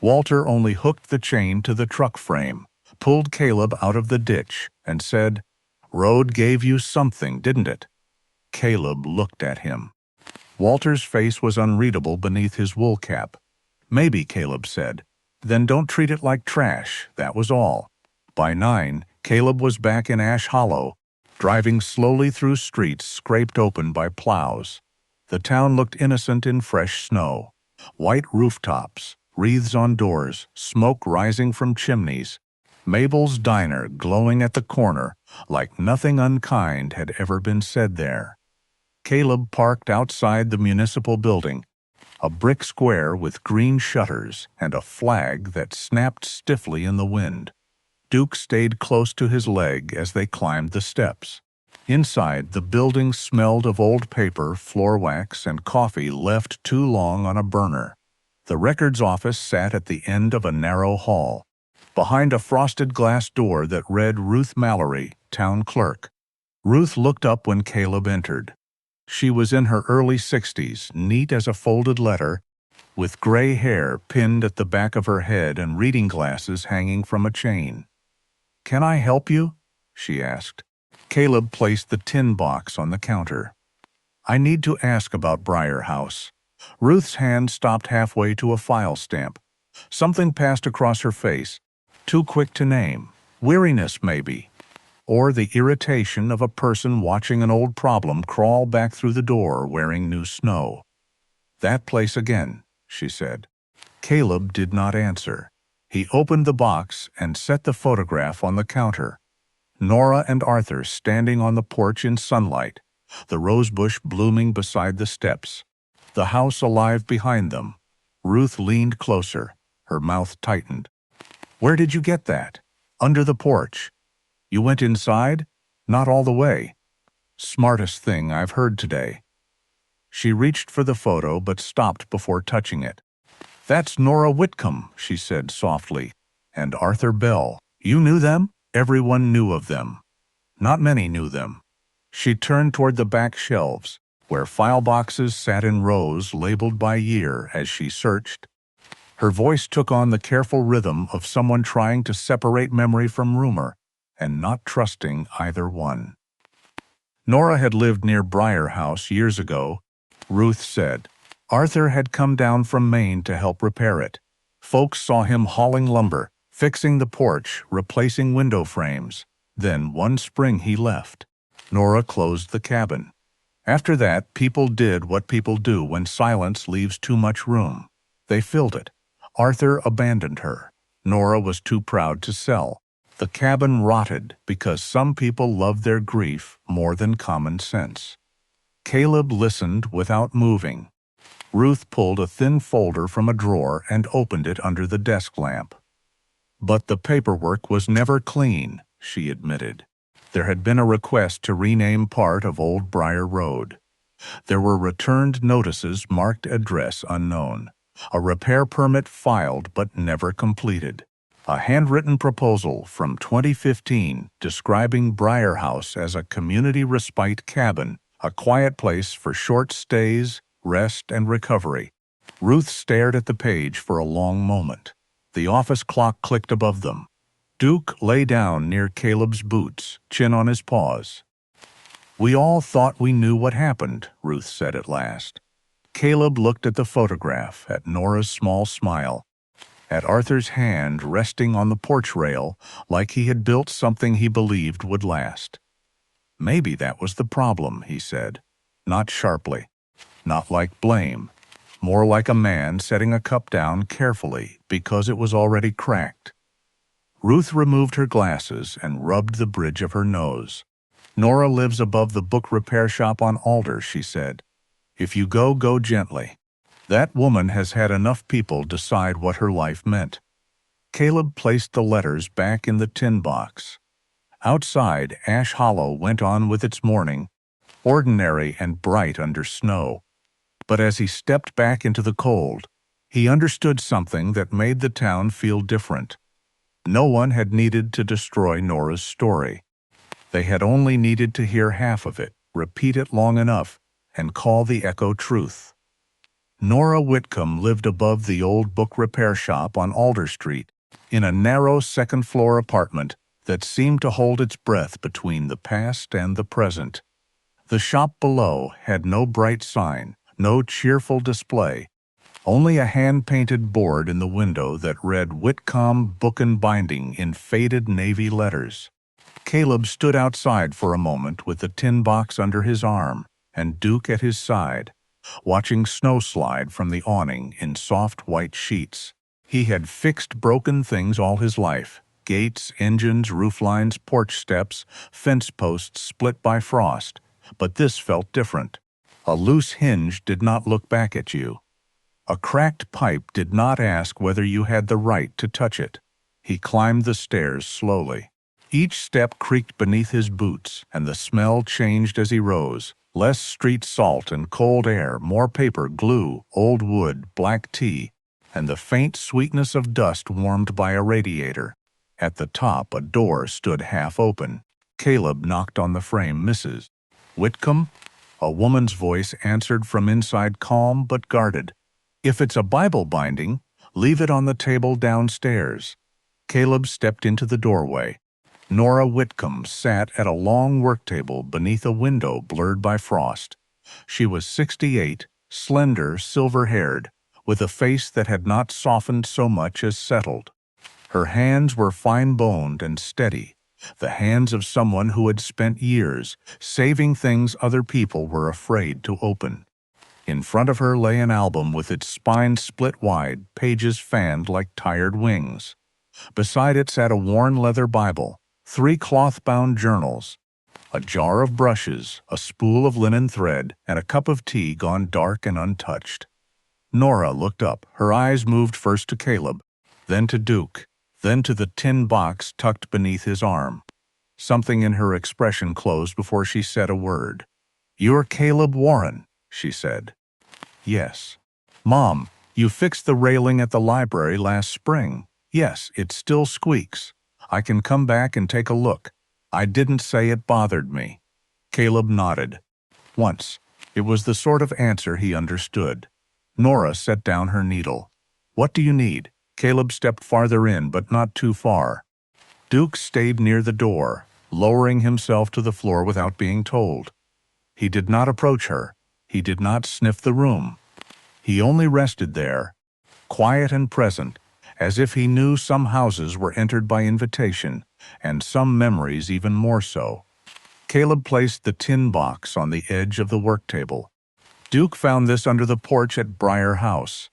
Walter only hooked the chain to the truck frame, pulled Caleb out of the ditch, and said, "Road gave you something, didn't it?" Caleb looked at him. Walter's face was unreadable beneath his wool cap. "Maybe," Caleb said. "Then don't treat it like trash, that was all." By 9, Caleb was back in Ash Hollow, driving slowly through streets scraped open by plows. The town looked innocent in fresh snow. White rooftops, wreaths on doors, smoke rising from chimneys. Mabel's diner glowing at the corner, like nothing unkind had ever been said there. Caleb parked outside the municipal building, a brick square with green shutters and a flag that snapped stiffly in the wind. Duke stayed close to his leg as they climbed the steps. Inside, the building smelled of old paper, floor wax, and coffee left too long on a burner. The records office sat at the end of a narrow hall, behind a frosted glass door that read Ruth Mallory, town clerk. Ruth looked up when Caleb entered. She was in her early 60s, neat as a folded letter, with gray hair pinned at the back of her head and reading glasses hanging from a chain. "Can I help you?" she asked. Caleb placed the tin box on the counter. "I need to ask about Briar House." Ruth's hand stopped halfway to a file stamp. Something passed across her face, too quick to name. Weariness, maybe. Or the irritation of a person watching an old problem crawl back through the door wearing new snow. "That place again," she said. Caleb did not answer. He opened the box and set the photograph on the counter. Nora and Arthur standing on the porch in sunlight, the rosebush blooming beside the steps, the house alive behind them. Ruth leaned closer, her mouth tightened. "Where did you get that?" "Under the porch." "You went inside?" "Not all the way." "Smartest thing I've heard today." She reached for the photo but stopped before touching it. "That's Nora Whitcomb," she said softly, "and Arthur Bell. You knew them?" Everyone knew of them. Not many knew them. She turned toward the back shelves, where file boxes sat in rows labeled by year as she searched. Her voice took on the careful rhythm of someone trying to separate memory from rumor, and not trusting either one. Nora had lived near Briar House years ago, Ruth said. Arthur had come down from Maine to help repair it. Folks saw him hauling lumber, fixing the porch, replacing window frames. Then one spring he left. Nora closed the cabin. After that, people did what people do when silence leaves too much room. They filled it. Arthur abandoned her. Nora was too proud to sell. The cabin rotted because some people loved their grief more than common sense. Caleb listened without moving. Ruth pulled a thin folder from a drawer and opened it under the desk lamp. But the paperwork was never clean, she admitted. There had been a request to rename part of Old Briar Road. There were returned notices marked address unknown. A repair permit filed but never completed. A handwritten proposal from 2015 describing Briar House as a community respite cabin, a quiet place for short stays, rest, and recovery. Ruth stared at the page for a long moment. The office clock clicked above them. Duke lay down near Caleb's boots, chin on his paws. "We all thought we knew what happened," Ruth said at last. Caleb looked at the photograph, at Nora's small smile, at Arthur's hand resting on the porch rail like he had built something he believed would last. "Maybe that was the problem," he said. Not sharply, not like blame, more like a man setting a cup down carefully because it was already cracked. Ruth removed her glasses and rubbed the bridge of her nose. "Nora lives above the book repair shop on Alder," she said. "If you go, go gently. That woman has had enough people decide what her life meant." Caleb placed the letters back in the tin box. Outside, Ash Hollow went on with its morning, ordinary and bright under snow. But as he stepped back into the cold, he understood something that made the town feel different. No one had needed to destroy Nora's story. They had only needed to hear half of it, repeat it long enough, and call the echo truth. Nora Whitcomb lived above the old book repair shop on Alder Street, in a narrow second-floor apartment that seemed to hold its breath between the past and the present. The shop below had no bright sign, no cheerful display, only a hand-painted board in the window that read Whitcomb Book and Binding in faded navy letters. Caleb stood outside for a moment with the tin box under his arm and Duke at his side, watching snow slide from the awning in soft white sheets. He had fixed broken things all his life: gates, engines, rooflines, porch steps, fence posts split by frost. But this felt different. A loose hinge did not look back at you. A cracked pipe did not ask whether you had the right to touch it. He climbed the stairs slowly. Each step creaked beneath his boots, and the smell changed as he rose. Less street salt and cold air, more paper, glue, old wood, black tea, and the faint sweetness of dust warmed by a radiator. At the top, a door stood half open. Caleb knocked on the frame. "Mrs. Whitcomb?" A woman's voice answered from inside, calm but guarded. "If it's a Bible binding, leave it on the table downstairs." Caleb stepped into the doorway. Nora Whitcomb sat at a long work table beneath a window blurred by frost. She was 68, slender, silver-haired, with a face that had not softened so much as settled. Her hands were fine-boned and steady, the hands of someone who had spent years saving things other people were afraid to open. In front of her lay an album with its spine split wide, pages fanned like tired wings. Beside it sat a worn leather Bible, 3 cloth-bound journals, a jar of brushes, a spool of linen thread, and a cup of tea gone dark and untouched. Nora looked up. Her eyes moved first to Caleb, then to Duke, then to the tin box tucked beneath his arm. Something in her expression closed before she said a word. "You're Caleb Warren," she said. "Yes." "Mom, you fixed the railing at the library last spring." "Yes, it still squeaks. I can come back and take a look." "I didn't say it bothered me." Caleb nodded. Once. It was the sort of answer he understood. Nora set down her needle. "What do you need?" Caleb stepped farther in, but not too far. Duke stayed near the door, lowering himself to the floor without being told. He did not approach her. He did not sniff the room. He only rested there, quiet and present, as if he knew some houses were entered by invitation, and some memories even more so. Caleb placed the tin box on the edge of the work table. Duke found this under the porch at Briar House.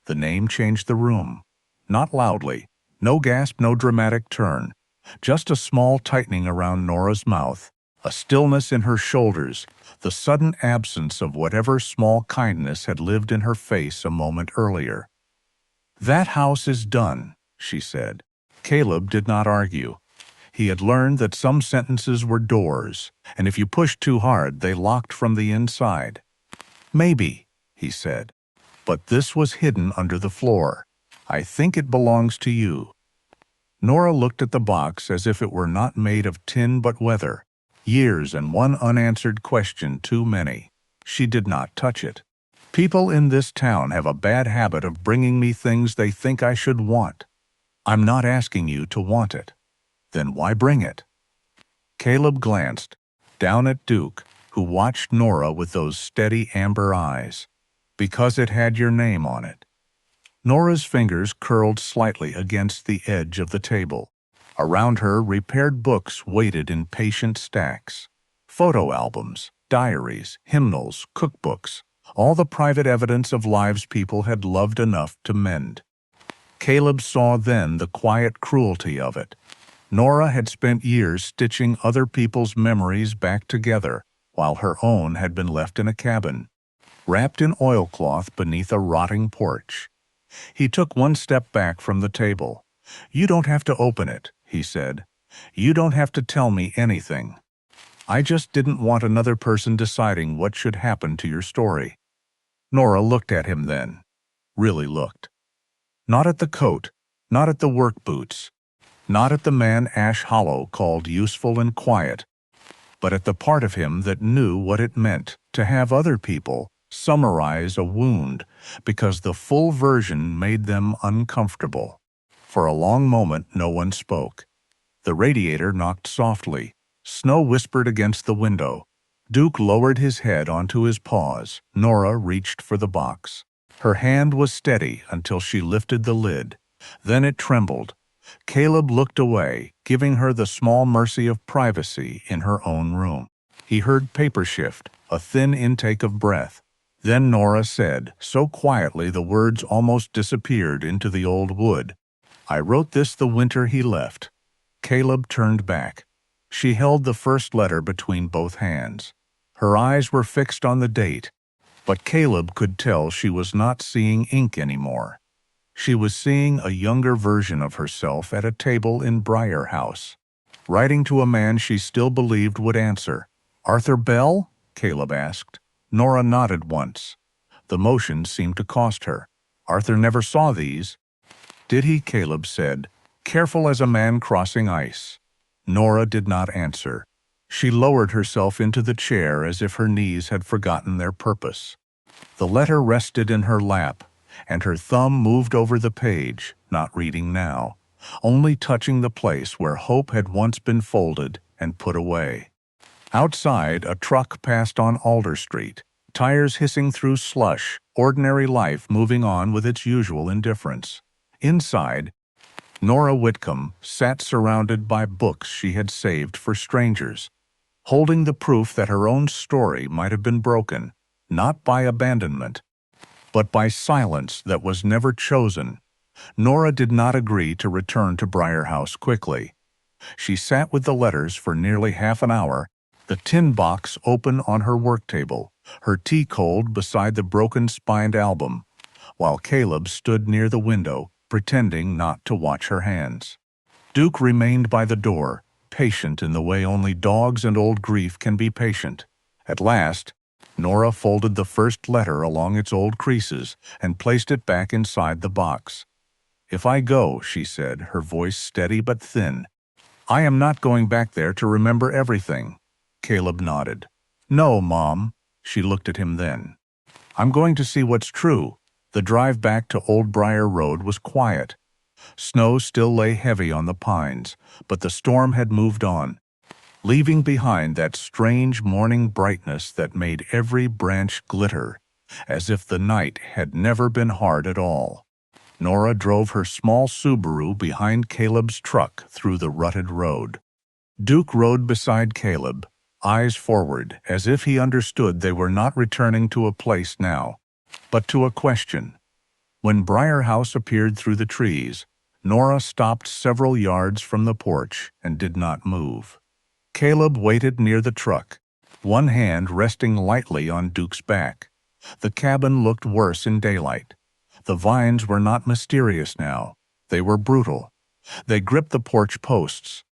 The name changed the room. Not loudly, no gasp, no dramatic turn, just a small tightening around Nora's mouth, a stillness in her shoulders, the sudden absence of whatever small kindness had lived in her face a moment earlier. "That house is done," she said. Caleb did not argue. He had learned that some sentences were doors, and if you pushed too hard, they locked from the inside. "Maybe," he said, "but this was hidden under the floor. I think it belongs to you." Nora looked at the box as if it were not made of tin but weather. Years and one unanswered question too many. She did not touch it. "People in this town have a bad habit of bringing me things they think I should want. I'm not asking you to want it. Then why bring it?" Caleb glanced down at Duke, who watched Nora with those steady amber eyes. "Because it had your name on it." Nora's fingers curled slightly against the edge of the table. Around her, repaired books waited in patient stacks. Photo albums, diaries, hymnals, cookbooks, all the private evidence of lives people had loved enough to mend. Caleb saw then the quiet cruelty of it. Nora had spent years stitching other people's memories back together, while her own had been left in a cabin, wrapped in oilcloth beneath a rotting porch. He took one step back from the table. "You don't have to open it," he said. "You don't have to tell me anything. I just didn't want another person deciding what should happen to your story." Nora looked at him then. Really looked. Not at the coat, not at the work boots, not at the man Ash Hollow called useful and quiet, but at the part of him that knew what it meant to have other people summarize a wound because the full version made them uncomfortable. For a long moment no one spoke. The radiator knocked softly. Snow whispered against the window. Duke lowered his head onto his paws. Nora reached for the box. Her hand was steady until she lifted the lid. Then it trembled. Caleb looked away, giving her the small mercy of privacy in her own room. He heard paper shift, a thin intake of breath. Then Nora said, so quietly the words almost disappeared into the old wood, "I wrote this the winter he left." Caleb turned back. She held the first letter between both hands. Her eyes were fixed on the date, but Caleb could tell she was not seeing ink anymore. She was seeing a younger version of herself at a table in Briar House, writing to a man she still believed would answer. "Arthur Bell?" Caleb asked. Nora nodded once. The motion seemed to cost her. "Arthur never saw these." "Did he?" Caleb said, careful as a man crossing ice. Nora did not answer. She lowered herself into the chair as if her knees had forgotten their purpose. The letter rested in her lap, and her thumb moved over the page, not reading now, only touching the place where hope had once been folded and put away. Outside, a truck passed on Alder Street, tires hissing through slush, ordinary life moving on with its usual indifference. Inside, Nora Whitcomb sat surrounded by books she had saved for strangers, holding the proof that her own story might have been broken, not by abandonment, but by silence that was never chosen. Nora did not agree to return to Briar House quickly. She sat with the letters for nearly half an hour, the tin box open on her work table, her tea cold beside the broken-spined album, while Caleb stood near the window, pretending not to watch her hands. Duke remained by the door, patient in the way only dogs and old grief can be patient. At last, Nora folded the first letter along its old creases and placed it back inside the box. "If I go," she said, her voice steady but thin, "I am not going back there to remember everything." Caleb nodded. "No, Mom." She looked at him then. "I'm going to see what's true." The drive back to Old Briar Road was quiet. Snow still lay heavy on the pines, but the storm had moved on, leaving behind that strange morning brightness that made every branch glitter, as if the night had never been hard at all. Nora drove her small Subaru behind Caleb's truck through the rutted road. Duke rode beside Caleb, eyes forward, as if he understood they were not returning to a place now, but to a question. When Briar House appeared through the trees, Nora stopped several yards from the porch and did not move. Caleb waited near the truck, one hand resting lightly on Duke's back. The cabin looked worse in daylight. The vines were not mysterious now. They were brutal. They gripped the porch posts,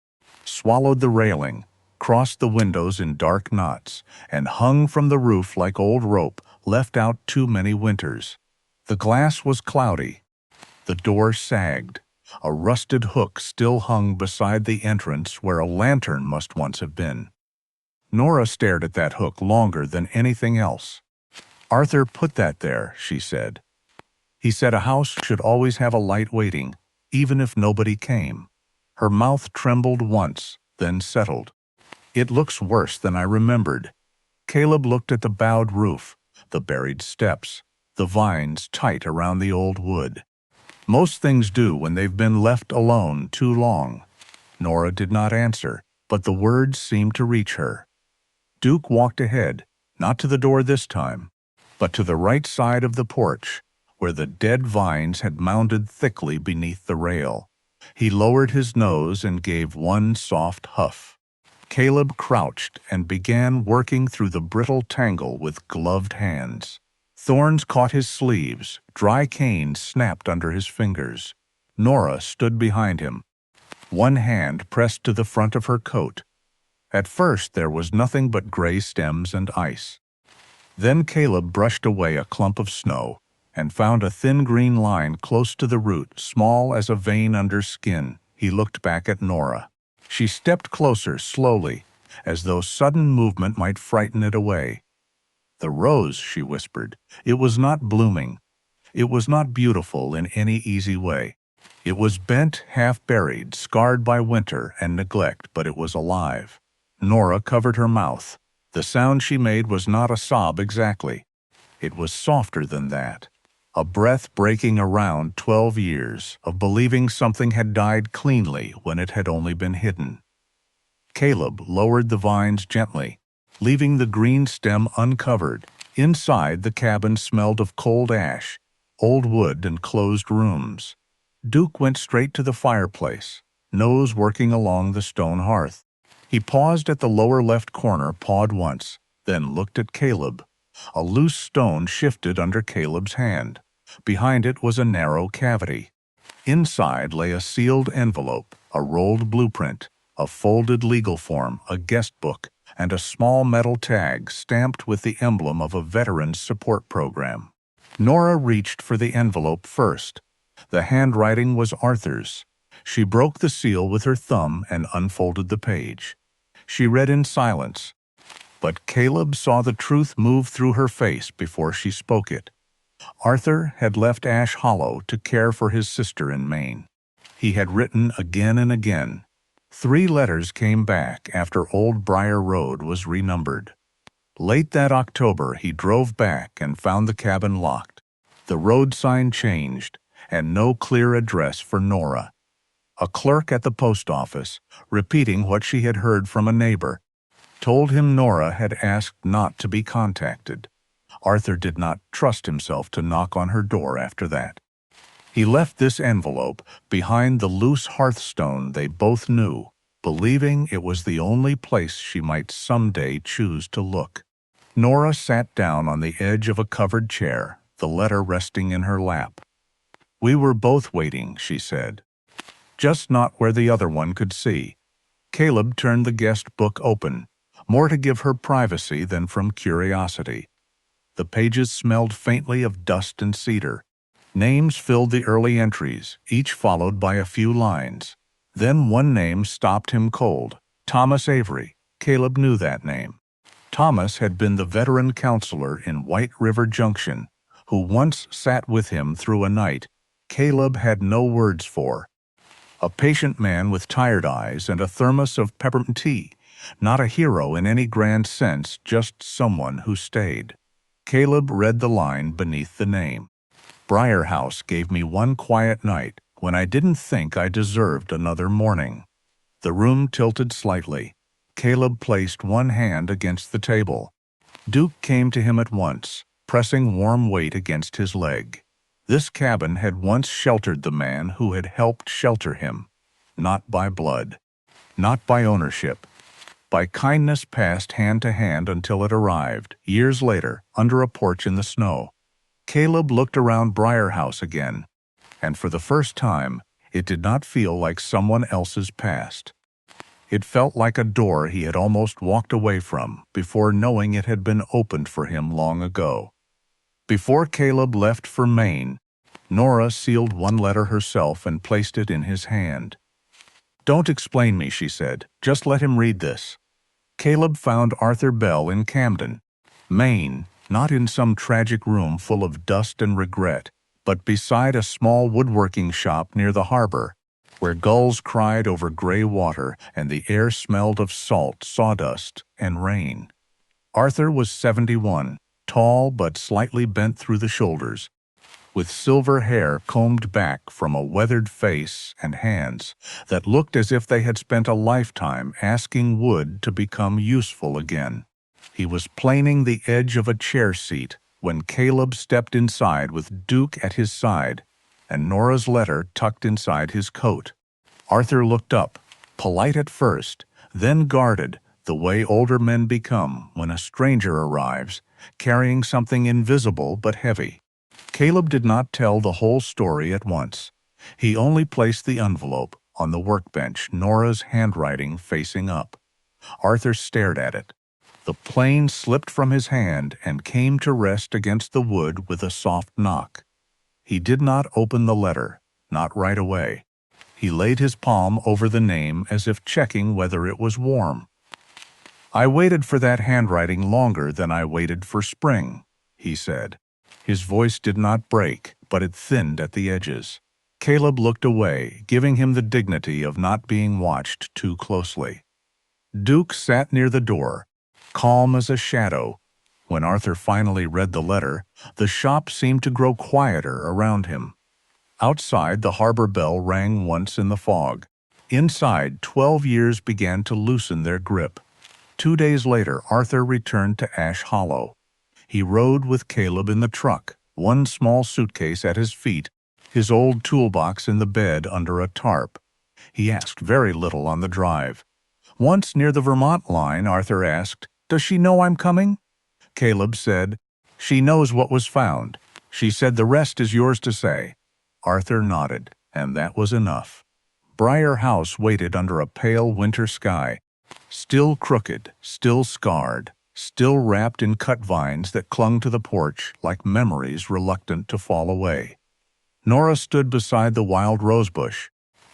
swallowed the railing, crossed the windows in dark knots, and hung from the roof like old rope left out too many winters. The glass was cloudy. The door sagged. A rusted hook still hung beside the entrance where a lantern must once have been. Nora stared at that hook longer than anything else. "Arthur put that there," she said. "He said a house should always have a light waiting, even if nobody came." Her mouth trembled once, then settled. "It looks worse than I remembered." Caleb looked at the bowed roof, the buried steps, the vines tight around the old wood. "Most things do when they've been left alone too long." Nora did not answer, but the words seemed to reach her. Duke walked ahead, not to the door this time, but to the right side of the porch, where the dead vines had mounded thickly beneath the rail. He lowered his nose and gave one soft huff. Caleb crouched and began working through the brittle tangle with gloved hands. Thorns caught his sleeves, dry canes snapped under his fingers. Nora stood behind him, one hand pressed to the front of her coat. At first there was nothing but gray stems and ice. Then Caleb brushed away a clump of snow and found a thin green line close to the root, small as a vein under skin. He looked back at Nora. She stepped closer slowly, as though sudden movement might frighten it away. "The rose," she whispered. "It was not blooming. It was not beautiful in any easy way. It was bent, half-buried, scarred by winter and neglect, but it was alive." Nora covered her mouth. The sound she made was not a sob exactly. It was softer than that. a breath breaking around 12 years of believing something had died cleanly when it had only been hidden. Caleb lowered the vines gently, leaving the green stem uncovered. Inside, the cabin smelled of cold ash, old wood, and closed rooms. Duke went straight to the fireplace, nose working along the stone hearth. He paused at the lower left corner, pawed once, then looked at Caleb. A loose stone shifted under Caleb's hand. Behind it was a narrow cavity. Inside lay a sealed envelope, a rolled blueprint, a folded legal form, a guest book, and a small metal tag stamped with the emblem of a veterans support program. Nora reached for the envelope first. The handwriting was Arthur's. She broke the seal with her thumb and unfolded the page. She read in silence, but Caleb saw the truth move through her face before she spoke it. Arthur had left Ash Hollow to care for his sister in Maine. He had written again and again. 3 letters came back after Old Briar Road was renumbered. Late that October, he drove back and found the cabin locked. The road sign changed, and no clear address for Nora. A clerk at the post office, repeating what she had heard from a neighbor, told him Nora had asked not to be contacted. Arthur did not trust himself to knock on her door after that. He left this envelope behind the loose hearthstone they both knew, believing it was the only place she might someday choose to look. Nora sat down on the edge of a covered chair, the letter resting in her lap. "We were both waiting," she said. "Just not where the other one could see." Caleb turned the guest book open, more to give her privacy than from curiosity. The pages smelled faintly of dust and cedar. Names filled the early entries, each followed by a few lines. Then one name stopped him cold. Thomas Avery. Caleb knew that name. Thomas had been the veteran counselor in White River Junction, who once sat with him through a night Caleb had no words for. A patient man with tired eyes and a thermos of peppermint tea. Not a hero in any grand sense, just someone who stayed. Caleb read the line beneath the name. "Briar House gave me one quiet night when I didn't think I deserved another morning." The room tilted slightly. Caleb placed one hand against the table. Duke came to him at once, pressing warm weight against his leg. This cabin had once sheltered the man who had helped shelter him, not by blood, not by ownership, by kindness passed hand to hand until it arrived, years later, under a porch in the snow. Caleb looked around Briar House again, and for the first time, it did not feel like someone else's past. It felt like a door he had almost walked away from before knowing it had been opened for him long ago. Before Caleb left for Maine, Nora sealed one letter herself and placed it in his hand. "Don't explain me," she said. "Just let him read this." Caleb found Arthur Bell in Camden, Maine, not in some tragic room full of dust and regret, but beside a small woodworking shop near the harbor, where gulls cried over gray water and the air smelled of salt, sawdust, and rain. Arthur was 71, tall but slightly bent through the shoulders, with silver hair combed back from a weathered face and hands that looked as if they had spent a lifetime asking wood to become useful again. He was planing the edge of a chair seat when Caleb stepped inside with Duke at his side and Nora's letter tucked inside his coat. Arthur looked up, polite at first, then guarded, the way older men become when a stranger arrives, carrying something invisible but heavy. Caleb did not tell the whole story at once. He only placed the envelope on the workbench, Nora's handwriting facing up. Arthur stared at it. The plane slipped from his hand and came to rest against the wood with a soft knock. He did not open the letter, not right away. He laid his palm over the name as if checking whether it was warm. "I waited for that handwriting longer than I waited for spring," he said. His voice did not break, but it thinned at the edges. Caleb looked away, giving him the dignity of not being watched too closely. Duke sat near the door, calm as a shadow, When Arthur finally read the letter, the shop seemed to grow quieter around him. Outside, the harbor bell rang once in the fog. Inside, 12 years began to loosen their grip. 2 days later, Arthur returned to Ash Hollow. He rode with Caleb in the truck, one small suitcase at his feet, his old toolbox in the bed under a tarp. He asked very little on the drive. Once near the Vermont line, Arthur asked, "Does she know I'm coming?" Caleb said, "She knows what was found. She said the rest is yours to say." Arthur nodded, and that was enough. Briar House waited under a pale winter sky, still crooked, still scarred, still wrapped in cut vines that clung to the porch like memories reluctant to fall away. Nora stood beside the wild rosebush,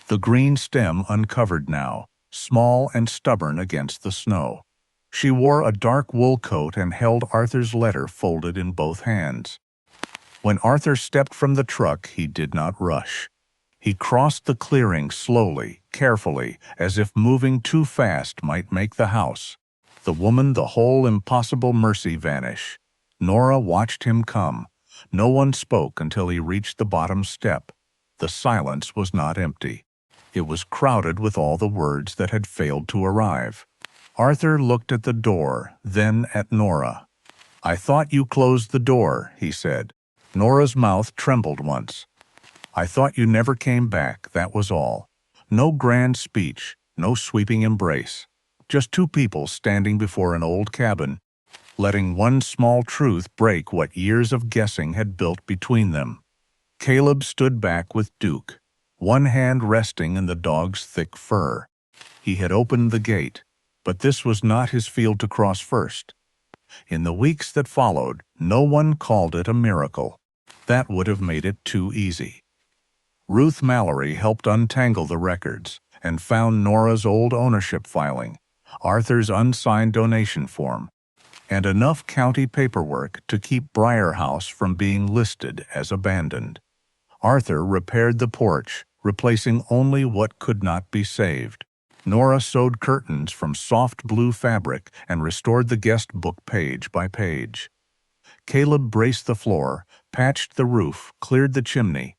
the green stem uncovered now, small and stubborn against the snow. She wore a dark wool coat and held Arthur's letter folded in both hands. When Arthur stepped from the truck, he did not rush. He crossed the clearing slowly, carefully, as if moving too fast might make the house, the woman, the whole impossible mercy vanish. Nora watched him come. No one spoke until he reached the bottom step. The silence was not empty. It was crowded with all the words that had failed to arrive. Arthur looked at the door, then at Nora. "I thought you closed the door," he said. Nora's mouth trembled once. "I thought you never came back, that was all. No grand speech, no sweeping embrace. Just two people standing before an old cabin, letting one small truth break what years of guessing had built between them." Caleb stood back with Duke, one hand resting in the dog's thick fur. He had opened the gate, but this was not his field to cross first. In the weeks that followed, no one called it a miracle. That would have made it too easy. Ruth Mallory helped untangle the records and found Nora's old ownership filing, Arthur's unsigned donation form, and enough county paperwork to keep Briar House from being listed as abandoned. Arthur repaired the porch, replacing only what could not be saved. Nora sewed curtains from soft blue fabric and restored the guest book page by page. Caleb braced the floor, patched the roof, cleared the chimney,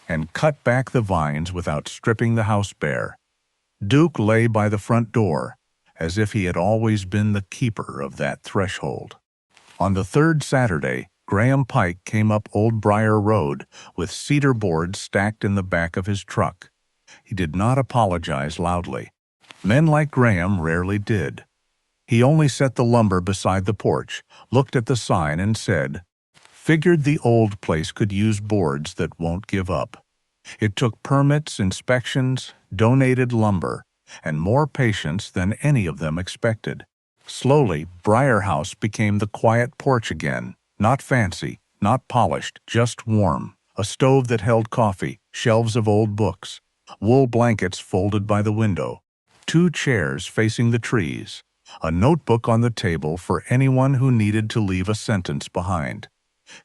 and cut back the vines without stripping the house bare. Duke lay by the front door, as if he had always been the keeper of that threshold. On the third Saturday, Graham Pike came up Old Briar Road with cedar boards stacked in the back of his truck. He did not apologize loudly. Men like Graham rarely did. He only set the lumber beside the porch, looked at the sign and said, "Figured the old place could use boards that won't give up." It took permits, inspections, donated lumber, and more patience than any of them expected. Slowly, Briar House became the quiet porch again, not fancy, not polished, just warm. A stove that held coffee, shelves of old books, wool blankets folded by the window, 2 chairs facing the trees, a notebook on the table for anyone who needed to leave a sentence behind.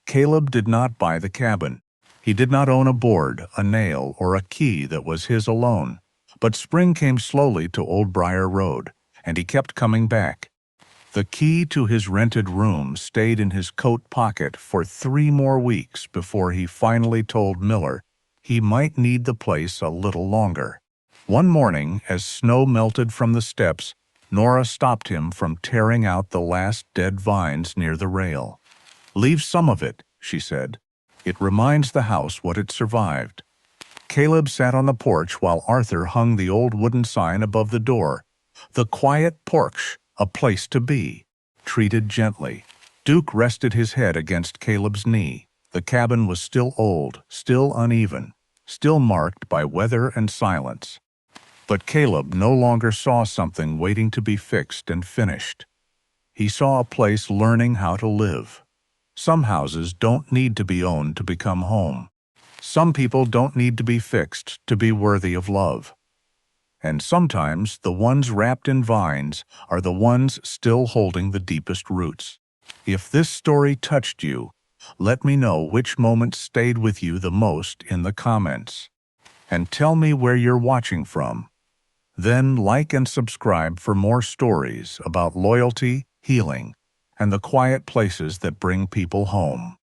Caleb did not buy the cabin. He did not own a board, a nail, or a key that was his alone. But spring came slowly to Old Briar Road, and he kept coming back. The key to his rented room stayed in his coat pocket for 3 more weeks before he finally told Miller he might need the place a little longer. One morning, as snow melted from the steps, Nora stopped him from tearing out the last dead vines near the rail. "Leave some of it," she said. "It reminds the house what it survived." Caleb sat on the porch while Arthur hung the old wooden sign above the door. "The Quiet Porch, a place to be." Treated gently. Duke rested his head against Caleb's knee. The cabin was still old, still uneven, still marked by weather and silence. But Caleb no longer saw something waiting to be fixed and finished. He saw a place learning how to live. Some houses don't need to be owned to become home. Some people don't need to be fixed to be worthy of love. And sometimes the ones wrapped in vines are the ones still holding the deepest roots. If this story touched you, let me know which moments stayed with you the most in the comments. And tell me where you're watching from. Then like and subscribe for more stories about loyalty, healing, and the quiet places that bring people home.